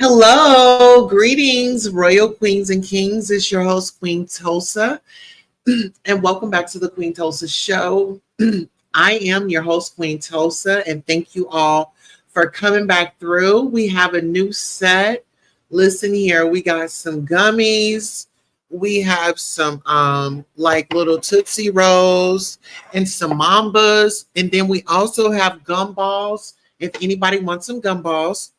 Hello, greetings, royal queens and kings. It's your host, Queen Tulsa, and welcome back to the Queen Tulsa Show. I am your host, Queen Tulsa, and thank you all for coming back through. We have a new set. Listen here, we got some gummies. We have some like little Tootsie Rolls and some Mambas. And then we also have gumballs. If anybody wants some gumballs,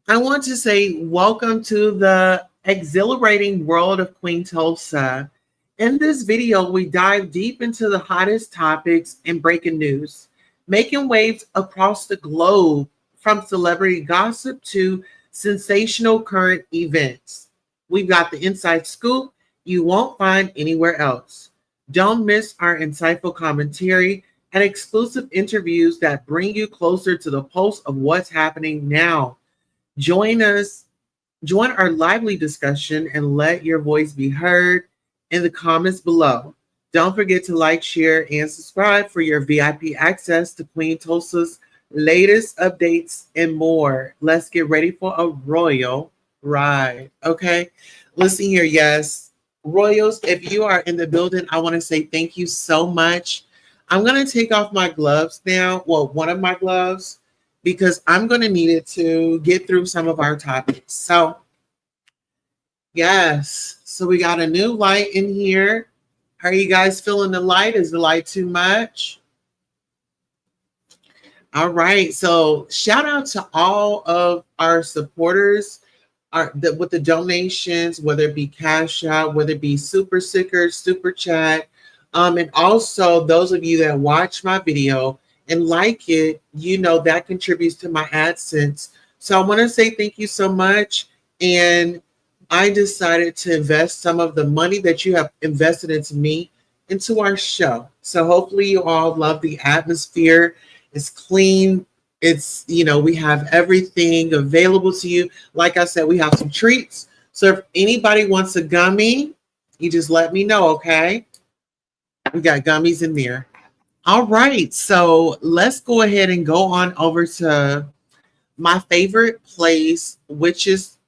I want to say welcome to the exhilarating world of Queen Tulsa. In this video, we dive deep into the hottest topics and breaking news, making waves across the globe from celebrity gossip to sensational current events. We've got the inside scoop you won't find anywhere else. Don't miss our insightful commentary and exclusive interviews that bring you closer to the pulse of what's happening now. Join us, join our lively discussion, and let your voice be heard in the comments below. Don't forget to like, share, and subscribe for your VIP access to Queen Tulsa's latest updates and more. Let's get ready for a royal ride. Okay, listen here, yes. Royals, if you are in the building, I want to say thank you so much. I'm going to take off my gloves now. Well, one of my gloves because I'm going to need it to get through some of our topics. So, yes. So we got a new light in here. How are you guys feeling the light? Is the light too much? All right. So shout out to all of our supporters with the donations, whether it be Cash Out, whether it be Super Sticker, Super Chat, and also those of you that watch my video and like it, that contributes to my AdSense. So I want to say thank you so much. And I decided to invest some of the money that you have invested into me into our show. So hopefully you all love the atmosphere. It's clean. We have everything available to you. Like I said, we have some treats. So if anybody wants a gummy, you just let me know, okay? We got gummies in there. All right, so let's go ahead and go on over to my favorite place, which is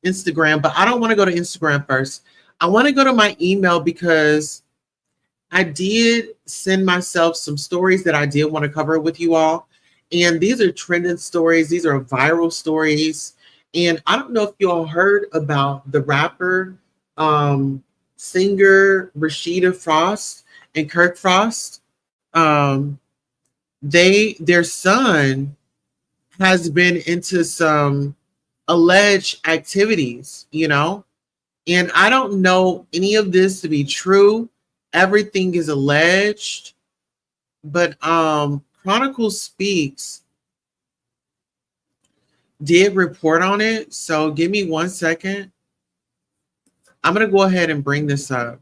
Instagram. But I don't want to go to Instagram first. I want to go to my email because I did send myself some stories that I did want to cover with you all. And these are trending stories, these are viral stories. And I don't know if you all heard about the rapper, singer Rashida Frost and Kirk Frost. Um, their son has been into some alleged activities. And I don't know any of this to be true. Everything is alleged, but Chronicle Speaks did report on it. So give me 1 second. I'm gonna go ahead and bring this up.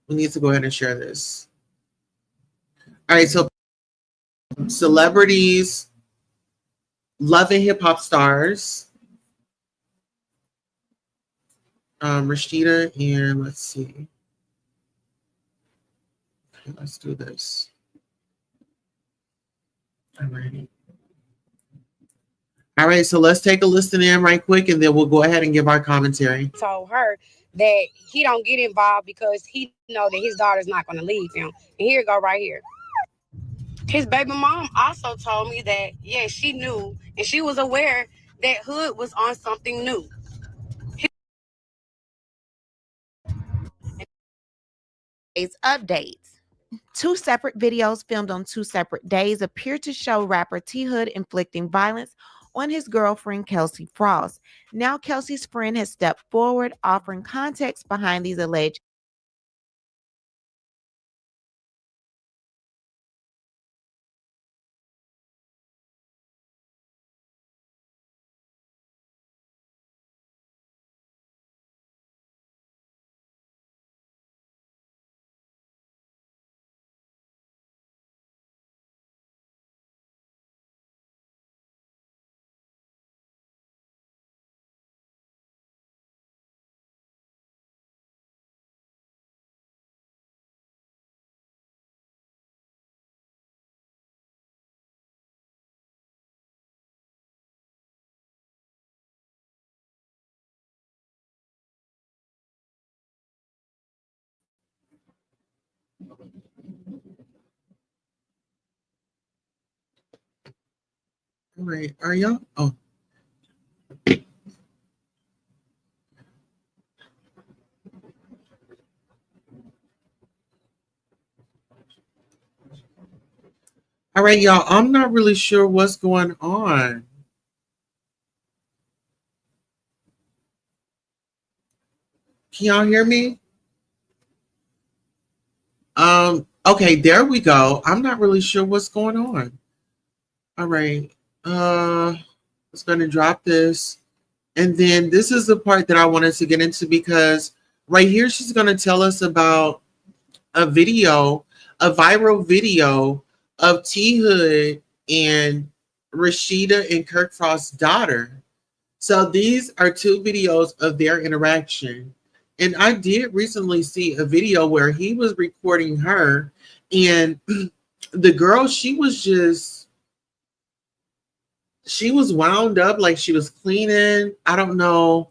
We need to go ahead and share this. All right, so celebrities, love and hip hop stars, Rashida, and let's see. Okay, let's do this. All right. All right, so let's take a listen in right quick, and then we'll go ahead and give our commentary. Told her that he don't get involved because he know that his daughter's not going to leave him. And here it go right here. His baby mom also told me that, yeah, she knew and she was aware that Hood was on something new. Updates. Two separate videos filmed on two separate days appear to show rapper T Hood inflicting violence on his girlfriend Kelsey Frost. Now Kelsey's friend has stepped forward, offering context behind these alleged All right, are y'all? Oh, all right, y'all. I'm not really sure what's going on. Can y'all hear me? Okay, there we go. I'm not really sure what's going on. All right. I was gonna drop this. And then this is the part that I wanted to get into because right here she's gonna tell us about a video, a viral video of T Hood and Rashida and Kirk Frost's daughter. So these are two videos of their interaction. And I did recently see a video where he was recording her, and the girl, she was wound up like she was cleaning. I don't know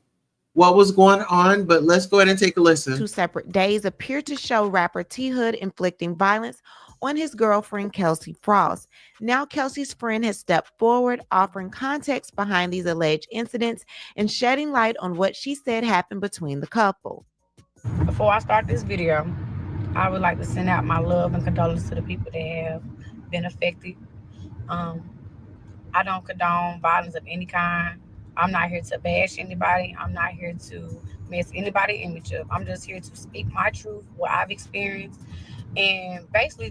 what was going on, but let's go ahead and take a listen. 2 separate days appear to show rapper T Hood inflicting violence on his girlfriend Kelsey Frost. Now, Kelsey's friend has stepped forward, offering context behind these alleged incidents and shedding light on what she said happened between the couple. Before I start this video, I would like to send out my love and condolences to the people that have been affected. Um, I don't condone violence of any kind. I'm not here to bash anybody. I'm not here to mess anybody image up. I'm just here to speak my truth, what I've experienced, and basically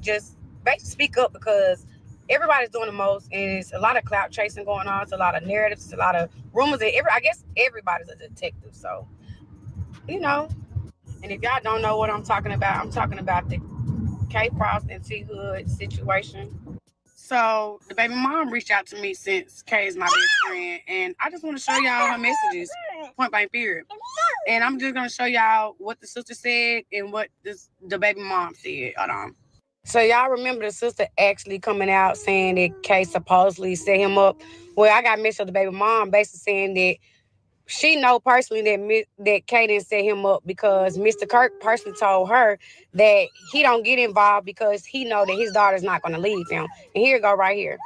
speak up because everybody's doing the most, and it's a lot of clout chasing going on. It's a lot of narratives. It's a lot of rumors. And I guess everybody's a detective, so you know. And if y'all don't know what I'm talking about the K Frost and T Hood situation. So the baby mom reached out to me since Kay is my best friend, and I just want to show y'all her messages, point blank period. And I'm just gonna show y'all what the sister said and what the baby mom said. Hold on. So y'all remember the sister actually coming out saying that Kay supposedly set him up. Well, I got messed up the baby mom basically saying that she know personally that Kay didn't set him up because Mr. Kirk personally told her that he don't get involved because he know that his daughter's not going to leave him. And here it go right here.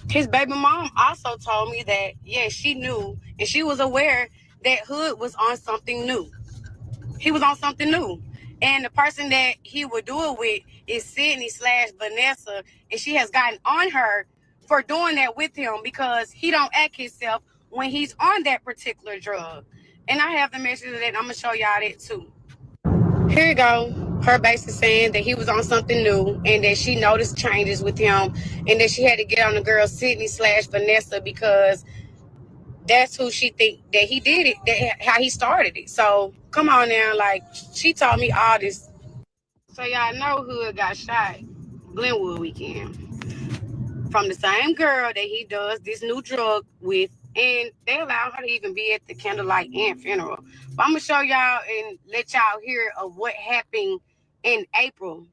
His baby mom also told me that, yeah, she knew and she was aware that Hood was on something new. He was on something new. And the person that he would do it with is Sydney/Vanessa. And she has gotten on her for doing that with him because he don't act himself when he's on that particular drug. And I have the message of that. I'm going to show y'all that too. Here you go. Her basically saying that he was on something new and that she noticed changes with him and that she had to get on the girl Sydney/Vanessa because that's who she think that he did it, that how he started it. So come on now, like she told me all this. So y'all know Hood got shot Glenwood weekend from the same girl that he does this new drug with, and they allowed her to even be at the candlelight and funeral. But I'm gonna show y'all and let y'all hear of what happened in April.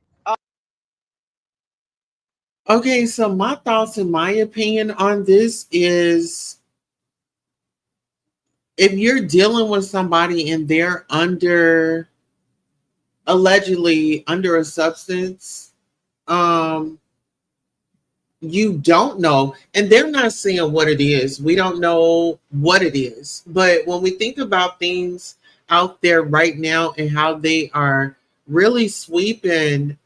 Okay, so my thoughts and my opinion on this is if you're dealing with somebody and they're allegedly under a substance, um, you don't know, and they're not saying what it is. We don't know what it is. But when we think about things out there right now and how they are really sweeping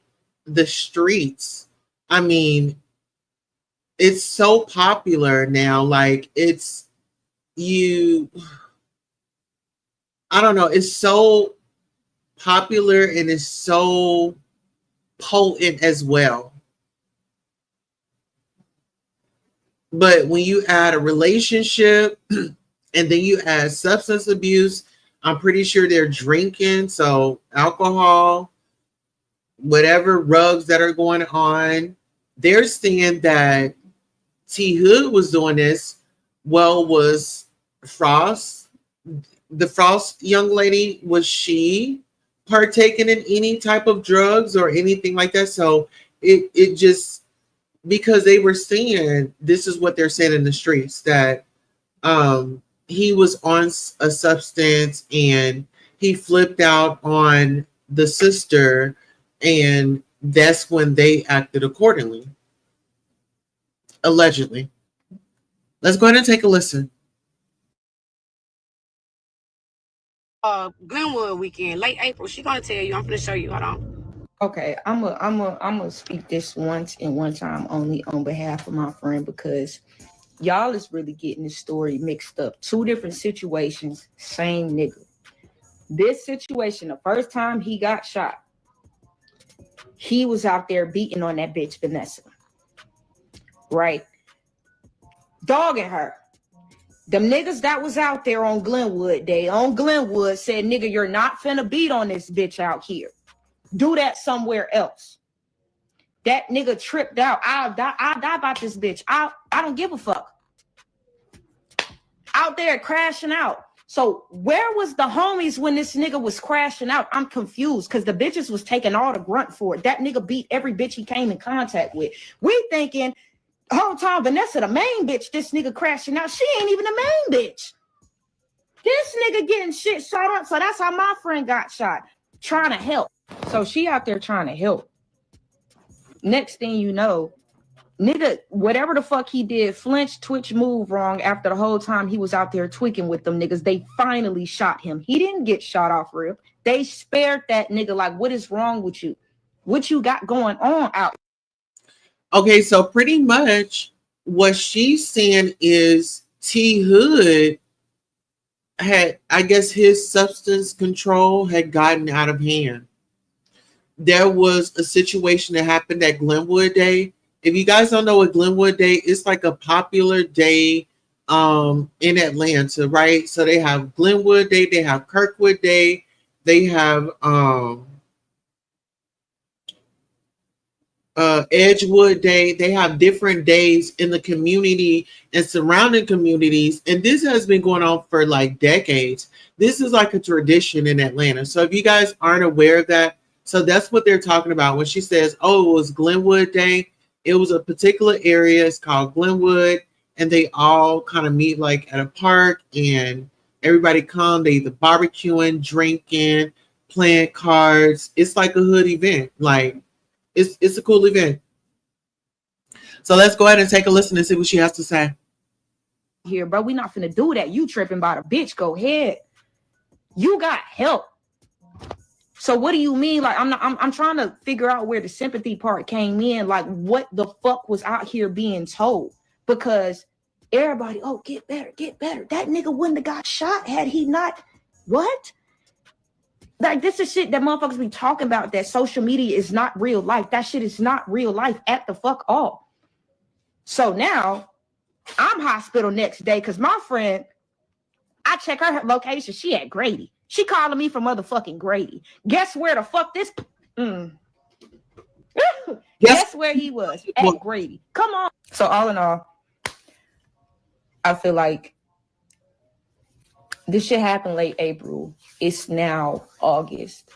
the streets, I mean, it's so popular now. Like it's you, I don't know, it's so popular and it's so potent as well. But when you add a relationship and then you add substance abuse, I'm pretty sure they're drinking. So alcohol, whatever rugs that are going on, they're saying that T Hood was doing this. Well, was Frost, the Frost young lady, was she partaking in any type of drugs or anything like that? So it just, because they were saying, this is what they're saying in the streets, that he was on a substance and he flipped out on the sister And that's when they acted accordingly, allegedly. Let's go ahead and take a listen. Glenwood weekend, late April. She gonna tell you. I'm gonna show you. Hold on. Okay, I'm gonna speak this once and one time only on behalf of my friend, because y'all is really getting this story mixed up. Two different situations, same nigga. This situation, the first time he got shot, he was out there beating on that bitch Vanessa, right? Dogging her. Them niggas that was out there on Glenwood Day, on Glenwood, said, nigga, you're not finna beat on this bitch out here. Do that somewhere else. That nigga tripped out. I'll die about this bitch. I don't give a fuck. Out there crashing out. So where was the homies when this nigga was crashing out? I'm confused because the bitches was taking all the grunt for it. That nigga beat every bitch he came in contact with. We thinking, whole time, Vanessa the main bitch, this nigga crashing out. She ain't even the main bitch. This nigga getting shit shot up. So that's how my friend got shot. Trying to help. So she out there trying to help. Next thing you know, nigga, whatever the fuck he did, flinch, twitch, move wrong after the whole time he was out there tweaking with them niggas. They finally shot him. He didn't get shot off rip. They spared that nigga. Like, what is wrong with you? What you got going on out? Okay, so pretty much what she's saying is T Hood had, I guess his substance control had gotten out of hand. There was a situation that happened at Glenwood Day. If you guys don't know what Glenwood Day is, it's like a popular day in Atlanta, right? So they have Glenwood Day, they have Kirkwood Day, they have Edgewood Day. They have different days in the community and surrounding communities, and this has been going on for like decades. This is like a tradition in Atlanta. So if you guys aren't aware of that, so that's what they're talking about when she says, oh, it was Glenwood Day. It was a particular area. It's called Glenwood, and they all kind of meet like at a park, and everybody come. They either barbecuing, drinking, playing cards. It's like a hood event. Like it's a cool event. So let's go ahead and take a listen and see what she has to say. Here, bro, we not finna do that. You tripping about a bitch. Go ahead. You got help. So what do you mean? Like, I'm trying to figure out where the sympathy part came in. Like, what the fuck was out here being told? Because everybody, oh, get better, get better. That nigga wouldn't have got shot had he not. What? Like, this is shit that motherfuckers be talking about, that social media is not real life. That shit is not real life at the fuck all. So now I'm hospital next day because my friend, I check her location. She at Grady. She calling me from motherfucking Grady. Guess where the fuck this? Guess where he was? At Grady. Come on. So all in all, I feel like this shit happened late April. It's now August.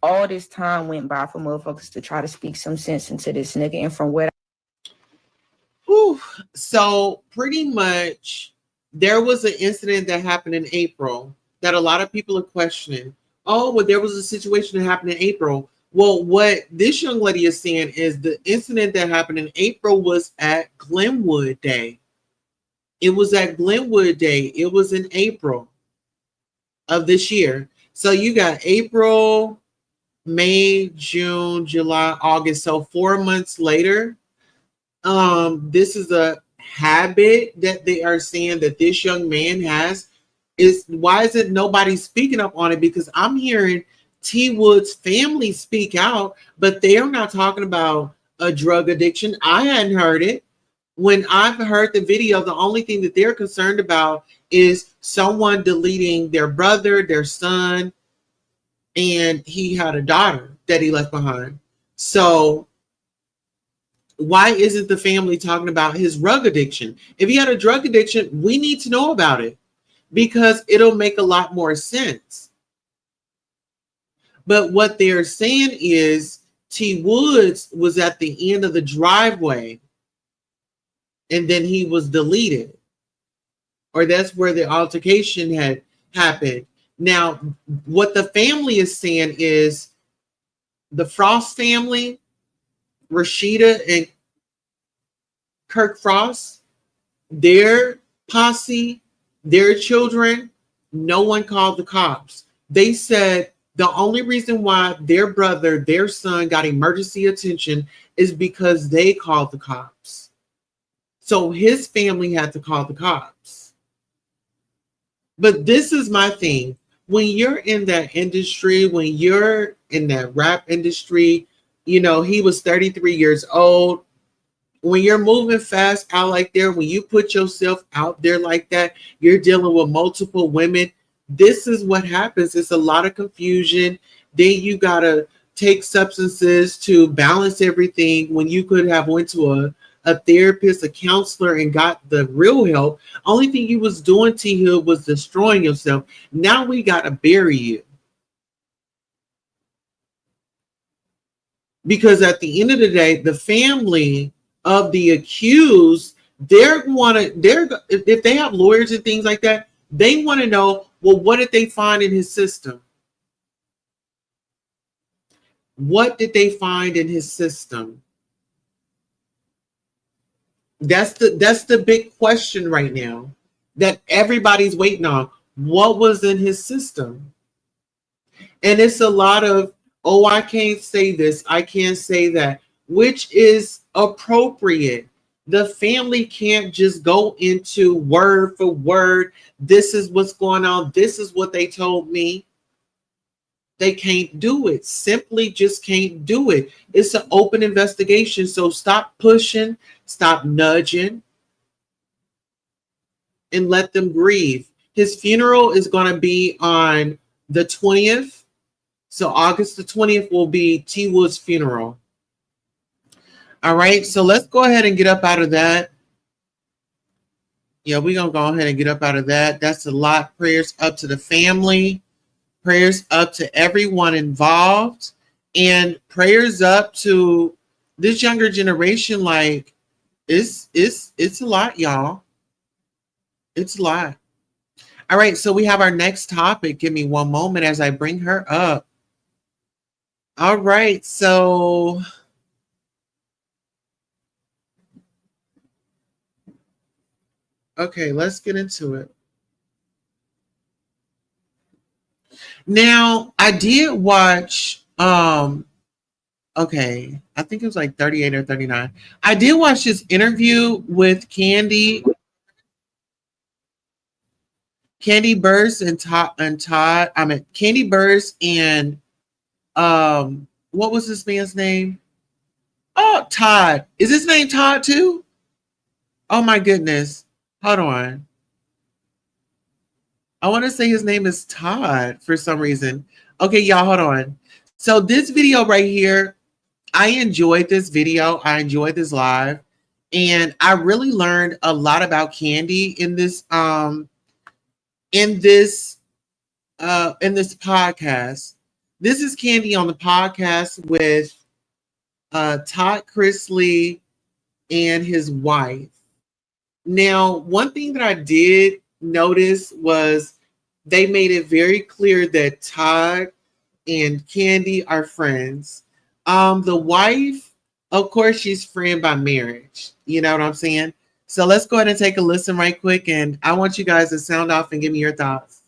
All this time went by for motherfuckers to try to speak some sense into this nigga. And from what So pretty much there was an incident that happened in April that a lot of people are questioning. Oh, well, there was a situation that happened in April. Well, what this young lady is saying is the incident that happened in April was at Glenwood Day. It was at Glenwood Day. It was in April of this year. So you got April, May, June, July, August. So 4 months later, this is a habit that they are saying that this young man has. Is why is it nobody speaking up on it? Because I'm hearing T Wood's family speak out, but they're not talking about a drug addiction. I hadn't heard it. When I've heard the video, the only thing that they're concerned about is someone deleting their brother, their son, and he had a daughter that he left behind. So why isn't the family talking about his drug addiction? If he had a drug addiction, we need to know about it, because it'll make a lot more sense. But what they're saying is T Woods was at the end of the driveway and then he was deleted, or that's where the altercation had happened. Now, what the family is saying is the Frost family, Rashida and Kirk Frost, their posse, their children, no one called the cops. They said the only reason why their brother, their son got emergency attention is because they called the cops. So his family had to call the cops. But this is my thing. When you're in that industry, when you're in that rap industry, you know, he was 33 years old. When you're moving fast out like there, when you put yourself out there like that, you're dealing with multiple women. This is what happens. It's a lot of confusion. Then you gotta take substances to balance everything when you could have went to a therapist, a counselor, and got the real help. Only thing you was doing, T Hill, was destroying yourself. Now we gotta bury you. Because at the end of the day, the family of the accused, if they have lawyers and things like that, they want to know, well, what did they find in his system? What did they find in his system? That's the big question right now that everybody's waiting on. What was in his system? And it's a lot of, oh, I can't say this, I can't say that, which is appropriate. The family can't just go into word for word. This is what's going on. This is what they told me. They can't do it. Simply just can't do it. It's an open investigation. So stop pushing, stop nudging, and let them grieve. His funeral is going to be on the 20th. So August the 20th will be T Wood's funeral. All right, so let's go ahead and get up out of that. Yeah, we're going to go ahead and get up out of that. That's a lot. Prayers up to the family. Prayers up to everyone involved. And prayers up to this younger generation. Like, it's a lot, y'all. It's a lot. All right, so we have our next topic. Give me one moment as I bring her up. All right, so... okay, let's get into it. Now, I did watch, okay, I think it was like 38 or 39. I did watch this interview with Candy Burst and Todd. I mean, Candy Burst and, what was this man's name? Oh, Todd. Is his name Todd too? Oh my goodness. Hold on. I want to say his name is Todd for some reason. Okay, y'all, hold on. So this video right here, I enjoyed this video. I enjoyed this live. And I really learned a lot about Candy in this podcast. This is Candy on the podcast with Todd Chrisley and his wife. Now, one thing that I did notice was they made it very clear that Todd and Candy are friends. The wife, of course, she's friend by marriage. You know what I'm saying? So let's go ahead and take a listen right quick, and I want you guys to sound off and give me your thoughts.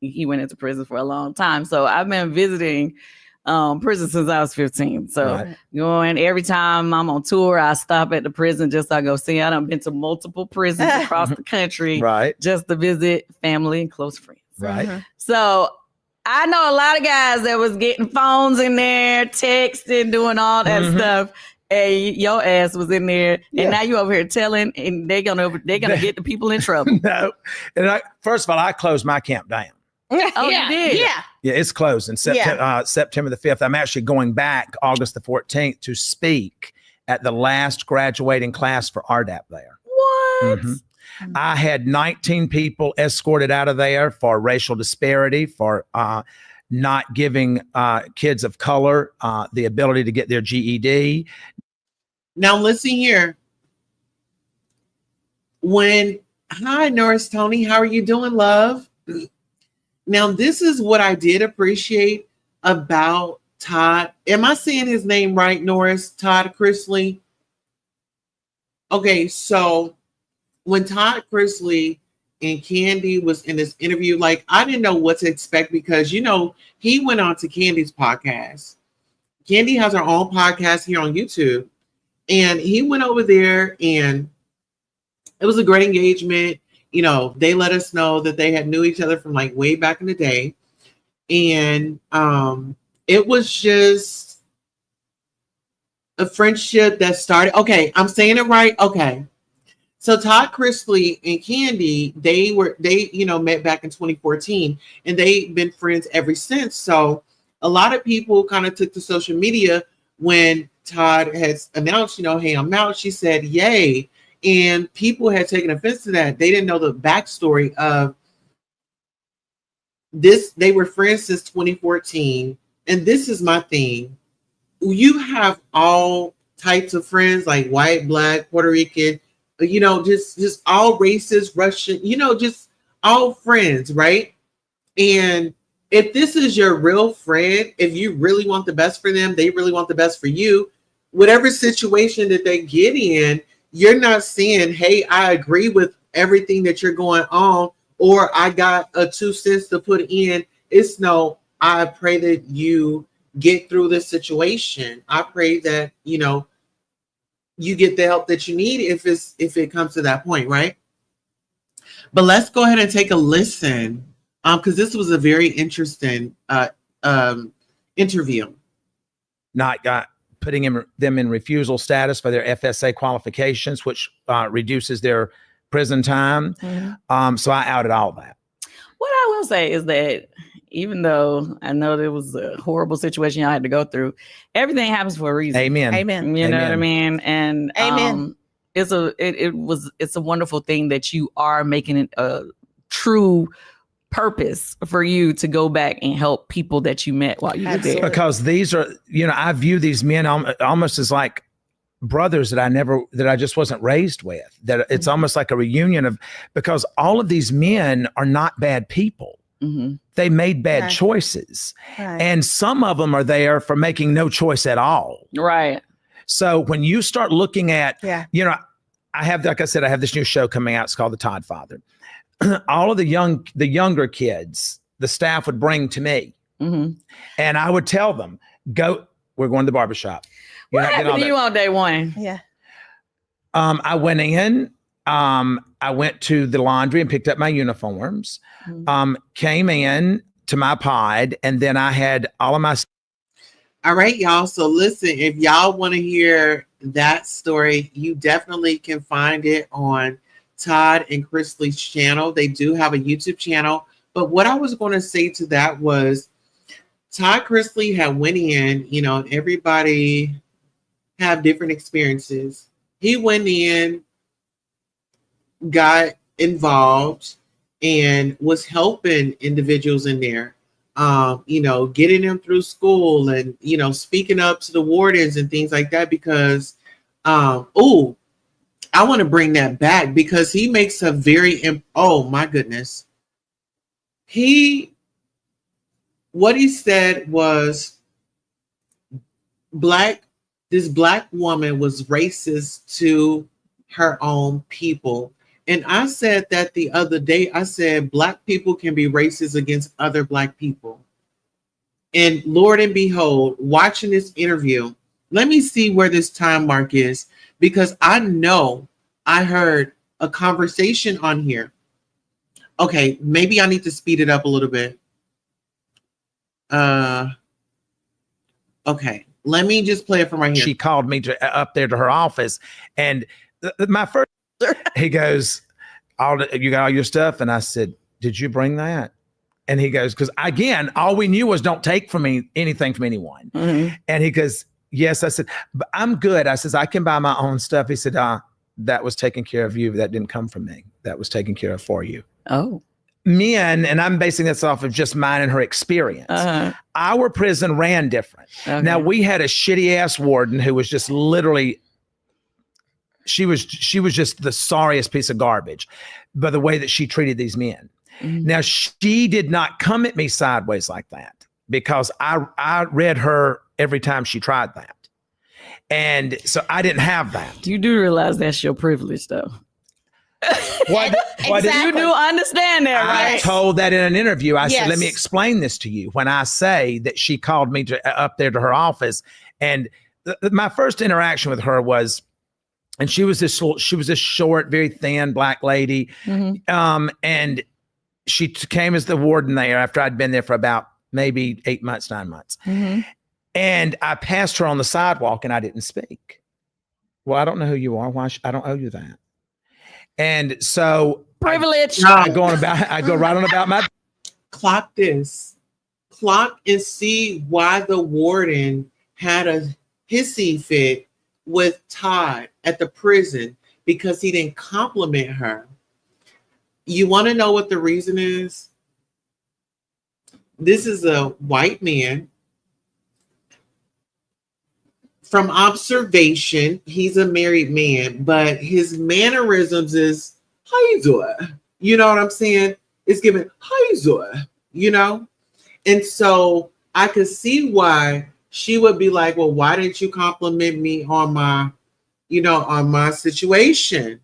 He went into prison for a long time. So I've been visiting prison since I was 15. So going every time I'm on tour, I stop at the prison just so I go see. I've been to multiple prisons across the country just to visit family and close friends. Right. So I know a lot of guys that was getting phones in there, texting, doing all that stuff. And your ass was in there, and now you over here telling, and they're gonna get the people in trouble. No, and first of all, I closed my camp down. Oh, you did? Yeah, it's closed in September the 5th. I'm actually going back August the 14th to speak at the last graduating class for RDAP there. What? I had 19 people escorted out of there for racial disparity, for not giving kids of color the ability to get their GED. Now listen here. When Hi, Norris Tony. How are you doing, love? Now, this is what I did appreciate about Todd. Am I saying his name right, Norris? Todd Chrisley? Okay, so when Todd Chrisley and Candy was in this interview, like I didn't know what to expect because he went on to Candy's podcast. Candy has her own podcast here on YouTube, and he went over there, and it was a great engagement. They let us know that they had knew each other from like way back in the day, and it was just a friendship that started. Okay, I'm saying it right. Okay. So Todd Chrisley and Candy, they met back in 2014, and they've been friends ever since. So a lot of people kind of took to social media when Todd has announced, hey, I'm out. She said, yay. And people had taken offense to that. They didn't know the backstory of this. They were friends since 2014. And this is my thing. You have all types of friends, like white, black, Puerto Rican, just all races, Russian, just all friends, right? And if this is your real friend, if you really want the best for them, they really want the best for you, whatever situation that they get in, you're not saying, hey, I agree with everything that you're going on, or I got a 2 cents to put in. It's no, I pray that you get through this situation. I pray that, you get the help that you need if it comes to that point, right? But let's go ahead and take a listen, because this was a very interesting interview. Not got putting them in refusal status for their FSA qualifications, which reduces their prison time. Mm-hmm. So I outed all that. What I will say is that even though I know there was a horrible situation I had to go through, everything happens for a reason. Amen. Amen. You know what I mean? And Amen. It's a wonderful thing that you are making it a true purpose for you to go back and help people that you met while you were there. Because these are, I view these men almost as like brothers that I just wasn't raised with. That it's almost like a reunion because all of these men are not bad people. Mm-hmm. They made bad choices. Right. And some of them are there for making no choice at all. Right. So when you start looking at, I have, like I said, I have this new show coming out. It's called The Todd Father. All of the younger kids, the staff would bring to me, and I would tell them, we're going to the barbershop. What happened to you on day one? Yeah. I went in, I went to the laundry and picked up my uniforms, came in to my pod, and then I had all of my. All right, y'all. So listen, if y'all want to hear that story, you definitely can find it on Todd and Chrisley's channel. They do have a YouTube channel. But what I was going to say to that was Todd Chrisley had went in, everybody have different experiences. He went in, got involved, and was helping individuals in there, getting them through school and, speaking up to the wardens and things like that because, I want to bring that back because he makes a very, oh my goodness. What he said was this black woman was racist to her own people. And I said that the other day. I said, black people can be racist against other black people. And Lord and behold, watching this interview, let me see where this time mark is, because I know I heard a conversation on here. Okay, maybe I need to speed it up a little bit. Okay, let me just play it from right here. She called me up there to her office, and my first, he goes, you got all your stuff? And I said, did you bring that? And he goes, because again, all we knew was don't take anything from anyone. Mm-hmm. And he goes, yes. I said, but I'm good. I says, I can buy my own stuff. He said, that was taken care of you. That didn't come from me. That was taken care of for you. Oh. Men, and I'm basing this off of just mine and her experience. Uh-huh. Our prison ran different. Okay. Now, we had a shitty ass warden who was just literally She was just the sorriest piece of garbage by the way that she treated these men. Mhm. Now, she did not come at me sideways like that because I read her every time she tried that. And so I didn't have that. You do realize that's your privilege, though. What? You do understand that, I right? told that in an interview. I said, let me Yes. explain this to you. When I say that she called me up there to her office, and my first interaction with her was, and she was this short, very thin black lady. Mhm. And she came as the warden there after I'd been there for about maybe 8 months, 9 months. Mhm. And I passed her on the sidewalk and I didn't speak. Well, I don't know who you are. Why? I don't owe you that. And so Privilege. I go right on about my. Clock this. Clock and see why the warden had a hissy fit with Todd at the prison because he didn't compliment her. You want to know what the reason is? This is a white man. From observation, he's a married man, but his mannerisms is, how you doing? You know what I'm saying? It's given, how you doing? You know? And so I could see why she would be like, well, why didn't you compliment me on my, on my situation?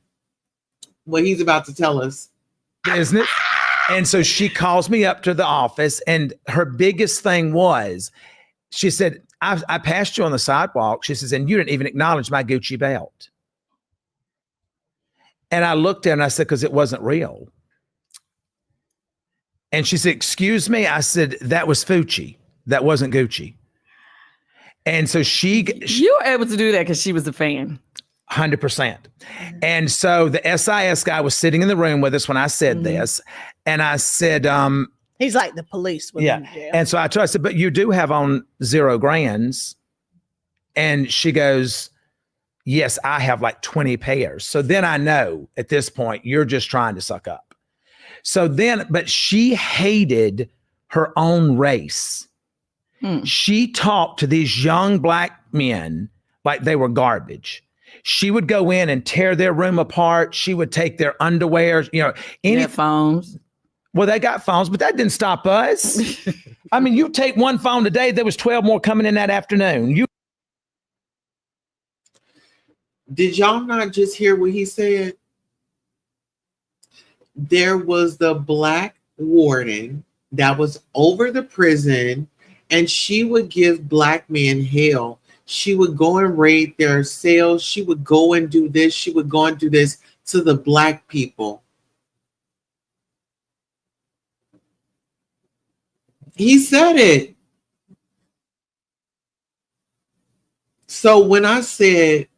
What he's about to tell us. Business. And so she calls me up to the office, and her biggest thing was, she said, I passed you on the sidewalk. She says, and you didn't even acknowledge my Gucci belt. And I looked at her and I said, because it wasn't real. And she said, excuse me. I said, that was Fucci. That wasn't Gucci. And so you were able to do that because she was a fan. 100%. And so the SIS guy was sitting in the room with us when I said this. And I said, He's like the police. Yeah. And so I told her, I said, but you do have on 0 grands. And she goes, yes, I have like 20 pairs. So then I know at this point, you're just trying to suck up. So then, but she hated her own race. She talked to these young black men like they were garbage. She would go in and tear their room apart. She would take their underwear, any phones. Well, they got phones, but that didn't stop us. I mean, you take one phone today, there was 12 more coming in that afternoon. Did y'all not just hear what he said? There was the black warden that was over the prison, and she would give black men hell. She would go and raid their cells. She would go and do this. She would go and do this to the black people. He said it. So when I said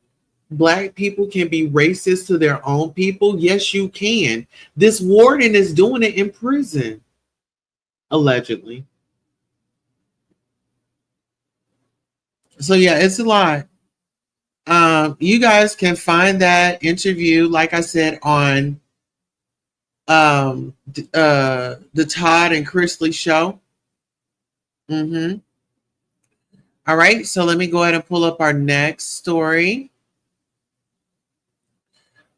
black people can be racist to their own people, yes, you can. This warden is doing it in prison, allegedly. So yeah, it's a lot. You guys can find that interview, like I said, on the Todd and Chrisley show. All right, so let me go ahead and pull up our next story.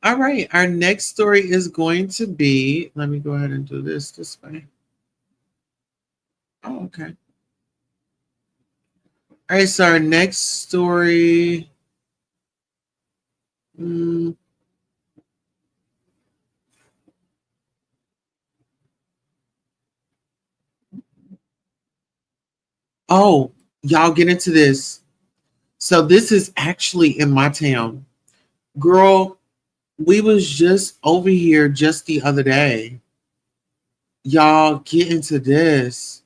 All right, our next story is going to be, let me go ahead and do this way. Oh, okay. All right, so our next story. Oh, y'all get into this. So this is actually in my town. Girl, we was just over here just the other day. Y'all get into this.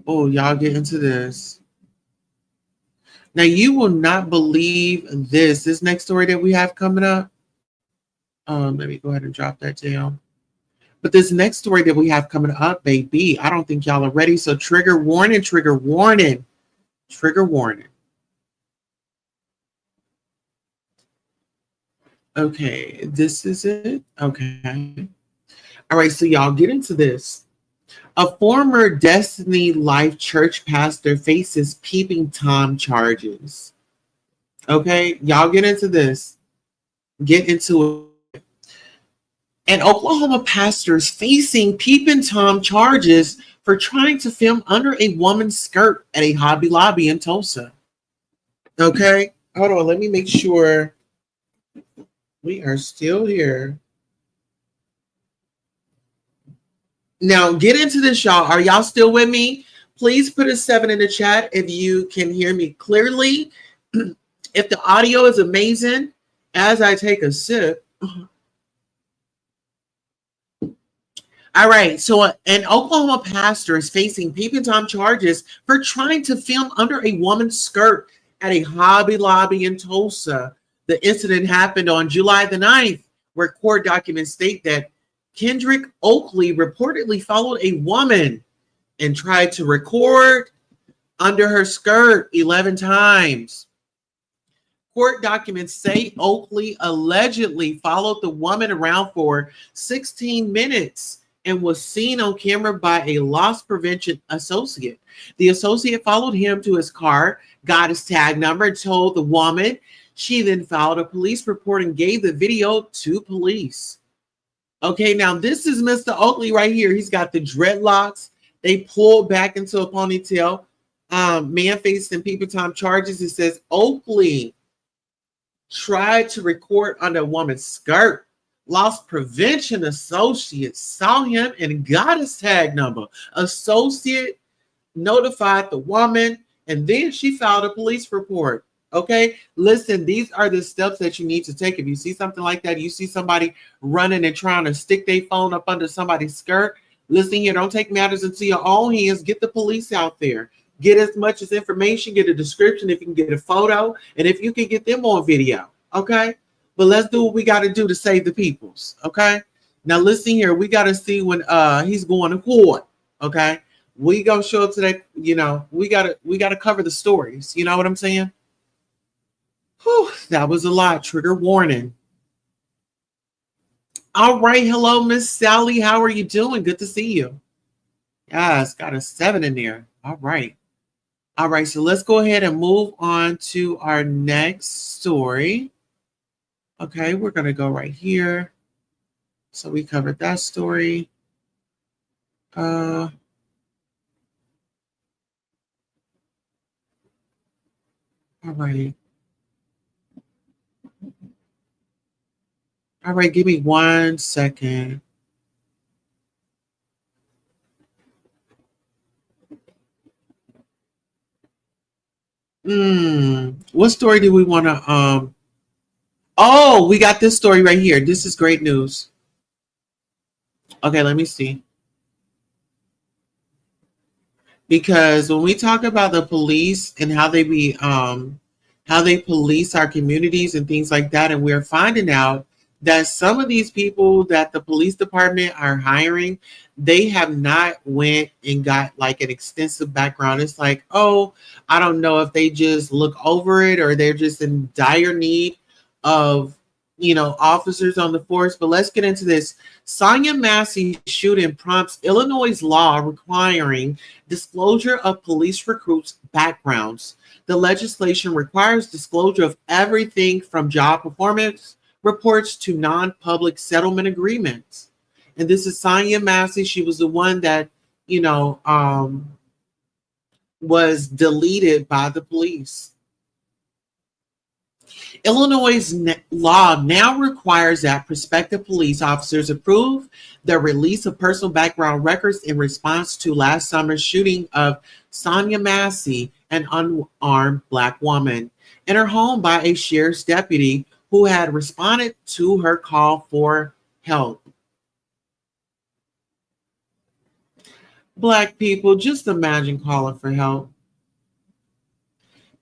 Oh, y'all get into this. Now, you will not believe this. This next story that we have coming up. Let me go ahead and drop that down. But this next story that we have coming up, baby, I don't think y'all are ready. So trigger warning, trigger warning, trigger warning. Okay, this is it. Okay. All right, so y'all get into this. A former Destiny Life Church pastor faces peeping Tom charges. Okay, y'all get into this. Get into it. An Oklahoma pastor is facing peeping Tom charges for trying to film under a woman's skirt at a Hobby Lobby in Tulsa. Okay, hold on. Let me make sure we are still here. Now, get into this, y'all. Are y'all still with me? Please put a 7 in the chat if you can hear me clearly. If the audio is amazing, as I take a sip. All right, so an Oklahoma pastor is facing peeping Tom charges for trying to film under a woman's skirt at a Hobby Lobby in Tulsa. The incident happened on July the 9th, where court documents state that Kendrick Oakley reportedly followed a woman and tried to record under her skirt 11 times. Court documents say Oakley allegedly followed the woman around for 16 minutes and was seen on camera by a loss prevention associate. The associate followed him to his car, got his tag number, and told the woman. She then filed a police report and gave the video to police. Okay, now this is Mr. Oakley right here. He's got the dreadlocks. They pulled back into a ponytail. Man facing peeping Tom charges. It says Oakley tried to record under a woman's skirt. Loss prevention associate saw him and got his tag number. Associate notified the woman, and then she filed a police report. Okay, listen, these are the steps that you need to take. If you see something like that, you see somebody running and trying to stick their phone up under somebody's skirt, listen here, don't take matters into your own hands. Get the police out there. Get as much as information, get a description if you can get a photo, and if you can get them on video. Okay, but let's do what we got to do to save the peoples. Okay, now listen here, we got to see when he's going to court. Okay, we gonna show up to that. You know, we gotta cover the stories. You know what I'm saying? Whew, that was a lot. Trigger warning. All right, hello, Miss Sally. How are you doing? Good to see you. Yeah, it's got a 7 in there. All right. All right, so let's go ahead and move on to our next story. Okay, we're going to go right here. So we covered that story. All right. All right, give me 1 second. What story do we want to Oh, we got this story right here. This is great news. Okay, let me see. Because when we talk about the police and how they police our communities and things like that, and we're finding out that some of these people that the police department are hiring, they have not went and got like an extensive background. It's like, oh, I don't know if they just look over it or they're just in dire need of, officers on the force. But let's get into this. Sonia Massey shooting prompts Illinois law requiring disclosure of police recruits' backgrounds. The legislation requires disclosure of everything from job performance reports to non-public settlement agreements. And this is Sonia Massey. She was the one that, was deleted by the police. Illinois' law now requires that prospective police officers approve the release of personal background records in response to last summer's shooting of Sonia Massey, an unarmed Black woman, in her home by a sheriff's deputy who had responded to her call for help. Black people, just imagine calling for help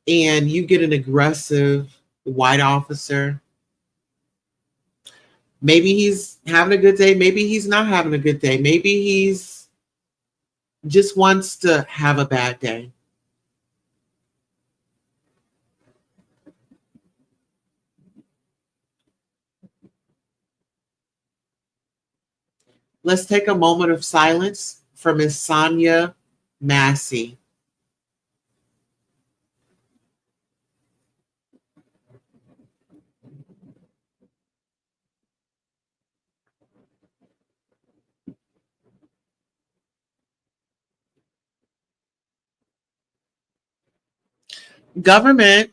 and you get an aggressive white officer. Maybe he's having a good day. Maybe he's not having a good day. Maybe he's just wants to have a bad day. Let's take a moment of silence for Miss Sonia Massey. Government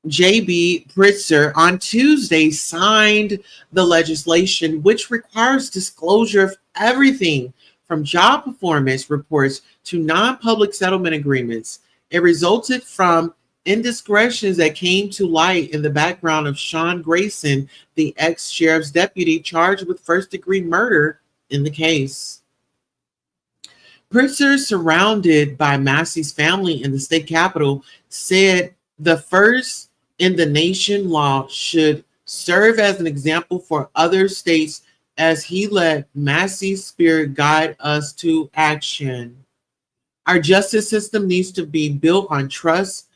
J.B. Pritzker on Tuesday signed the legislation which requires disclosure of everything from job performance reports to non-public settlement agreements. It resulted from indiscretions that came to light in the background of Sean Grayson, the ex-sheriff's deputy charged with first-degree murder in the case. Pritzker, surrounded by Massey's family in the state capitol, said the first in the nation law should serve as an example for other states as he let Massey's spirit guide us to action. Our justice system needs to be built on trust,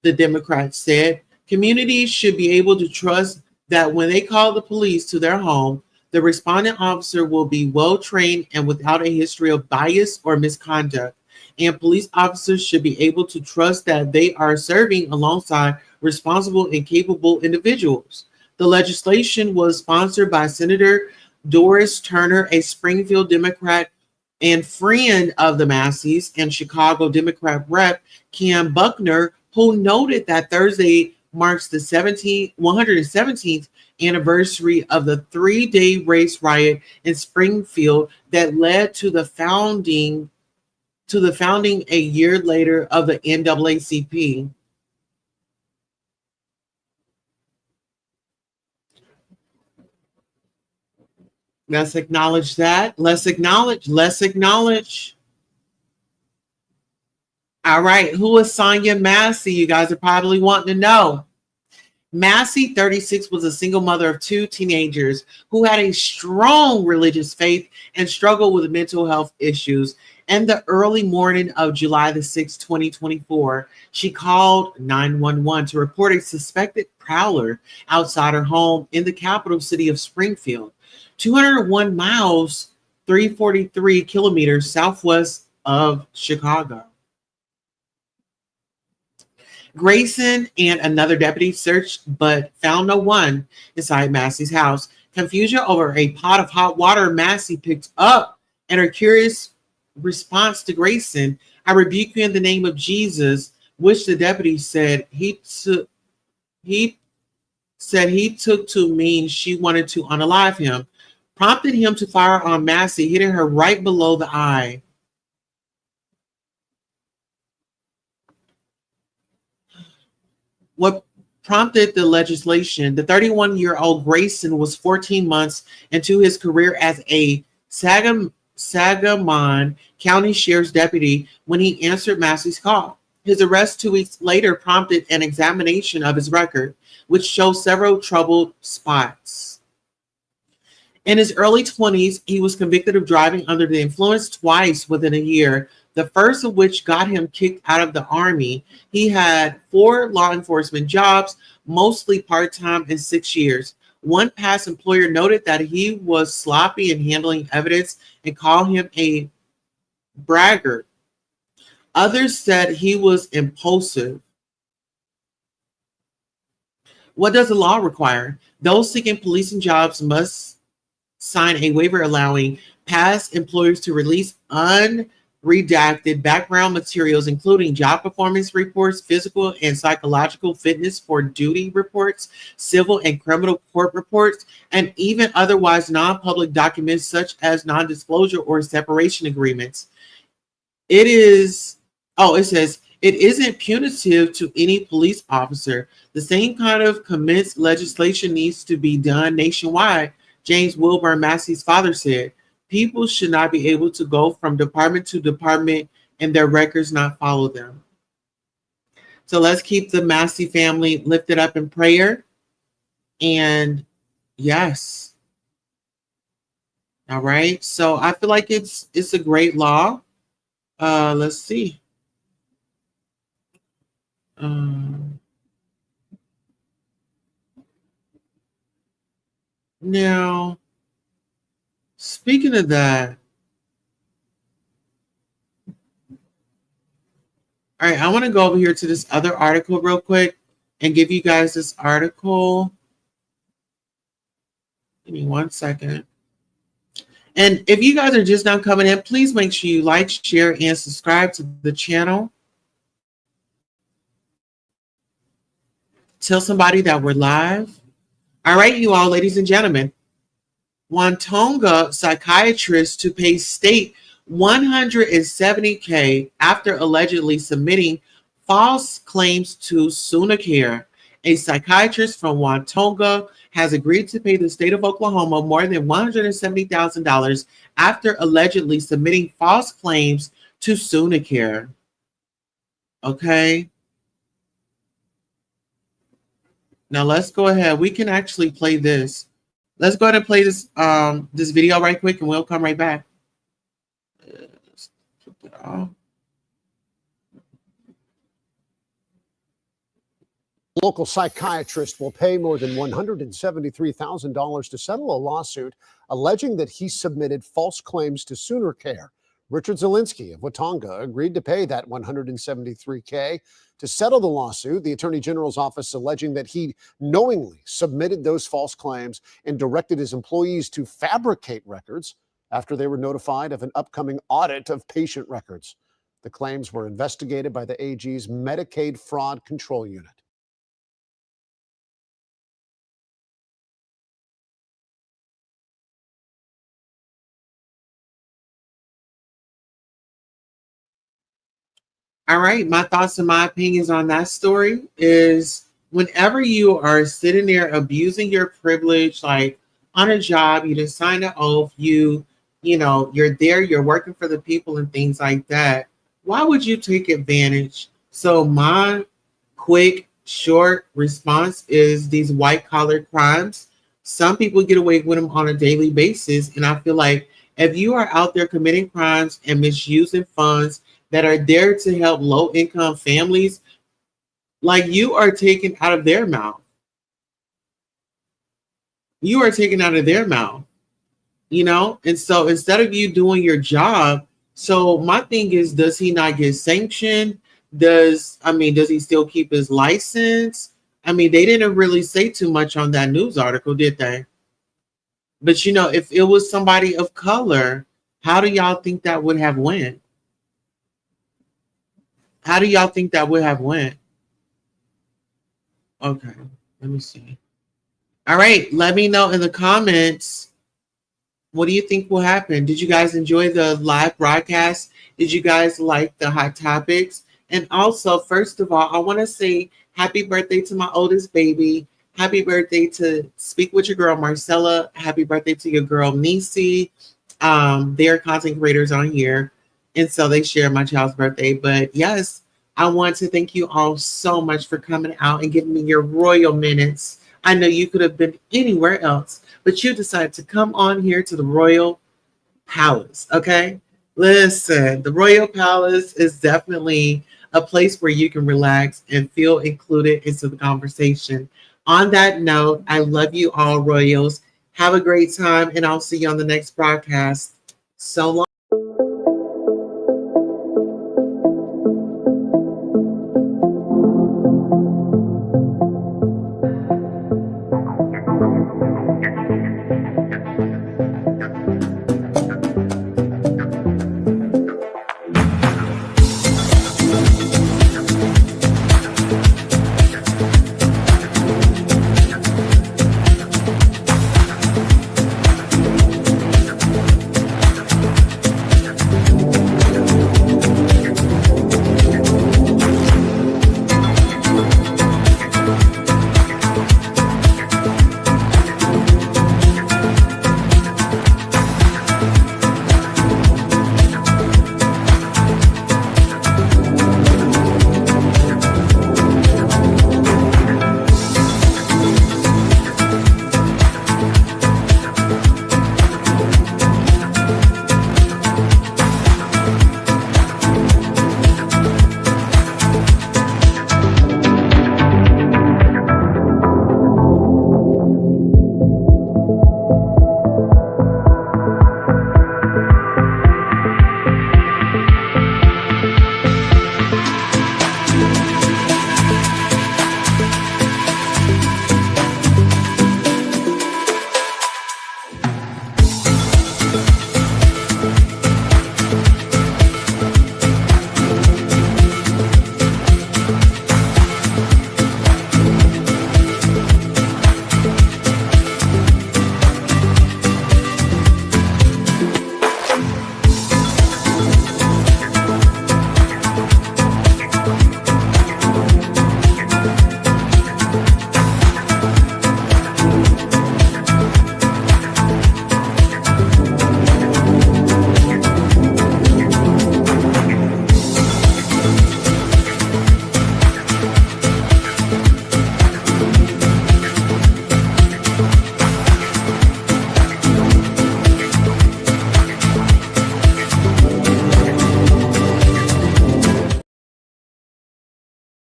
the Democrats said. Communities should be able to trust that when they call the police to their home, the responding officer will be well trained and without a history of bias or misconduct. And police officers should be able to trust that they are serving alongside responsible and capable individuals. The legislation was sponsored by Senator Doris Turner, a Springfield Democrat and friend of the Masseys, and Chicago Democrat Rep Cam Buckner, who noted that Thursday marks the 117th anniversary of the three-day race riot in Springfield that led to the founding a year later of the NAACP. Let's acknowledge that. Let's acknowledge. All right, who is Sonia Massey? You guys are probably wanting to know. Massey, 36, was a single mother of two teenagers who had a strong religious faith and struggled with mental health issues. In the early morning of July the 6th, 2024, she called 911 to report a suspected prowler outside her home in the capital city of Springfield, 201 miles, 343 kilometers southwest of Chicago. Grayson and another deputy searched but found no one inside Massey's house. Confusion over a pot of hot water Massey picked up and her curious response to Grayson, "I rebuke you in the name of Jesus," which the deputy said he took to mean she wanted to unalive him, prompted him to fire on Massey, hitting her right below the eye. What prompted the legislation? The 31-year-old Grayson was 14 months into his career as a Sangamon County Sheriff's deputy when he answered Massey's call. His arrest 2 weeks later prompted an examination of his record, which showed several troubled spots. In his early 20s, he was convicted of driving under the influence twice within a year, the first of which got him kicked out of the Army. He had 4 law enforcement jobs, mostly part-time, in 6 years. One past employer noted that he was sloppy in handling evidence and called him a braggart. Others said he was impulsive. What does the law require? Those seeking policing jobs must sign a waiver allowing past employers to release unredacted background materials, including job performance reports, physical and psychological fitness for duty reports, civil and criminal court reports, and even otherwise non-public documents such as non-disclosure or separation agreements. It says it isn't punitive to any police officer. The same kind of commenced legislation needs to be done nationwide, James Wilburn, Massey's father, said. People should not be able to go from department to department and their records not follow them. So let's keep the Massey family lifted up in prayer. And yes. All right. So I feel like it's a great law. Let's see. Now, speaking of that, all right, I want to go over here to this other article real quick and give you guys this article. Give me 1 second. And if you guys are just now coming in, please make sure you like, share, and subscribe to the channel. tell somebody that we're live? All right, you all, ladies and gentlemen. Watonga psychiatrist to pay state $170K after allegedly submitting false claims to Soonacare. A psychiatrist from Watonga has agreed to pay the state of Oklahoma more than $170,000 after allegedly submitting false claims to Soonacare. Okay. Now let's go ahead. We can actually play this. Let's go ahead and play this video right quick, and we'll come right back. Let's flip it off. Local psychiatrist will pay more than $173,000 to settle a lawsuit alleging that he submitted false claims to Soonacare. Richard Zielinski of Watonga agreed to pay that $173K to settle the lawsuit. The Attorney General's office alleging that he knowingly submitted those false claims and directed his employees to fabricate records after they were notified of an upcoming audit of patient records. The claims were investigated by the AG's Medicaid Fraud Control Unit. All right, my thoughts and my opinions on that story is whenever you are sitting there abusing your privilege, like on a job, you just sign an oath, you know, you're there, you're working for the people and things like that. Why would you take advantage? So my quick, short response is these white collar crimes. Some people get away with them on a daily basis. And I feel like if you are out there committing crimes and misusing funds that are there to help low income families, like you are taken out of their mouth. You are taken out of their mouth, you know? And so instead of you doing your job, so my thing is, does he not get sanctioned? Does he still keep his license? I mean, they didn't really say too much on that news article, did they? But you know, if it was somebody of color, how do y'all think that would have went? How do y'all think that would have went? Okay, let me see. All right, let me know in the comments. What do you think will happen? Did you guys enjoy the live broadcast? Did you guys like the hot topics? And also, first of all, I want to say happy birthday to my oldest baby. Happy birthday to Speak With Your Girl, Marcella. Happy birthday to your girl, Nisi. They're content creators on here. And so they share my child's birthday. But yes, I want to thank you all so much for coming out and giving me your royal minutes. I know you could have been anywhere else, but you decided to come on here to the Royal Palace, okay? Listen, the Royal Palace is definitely a place where you can relax and feel included into the conversation. On that note, I love you all, Royals. Have a great time, and I'll see you on the next broadcast. So long.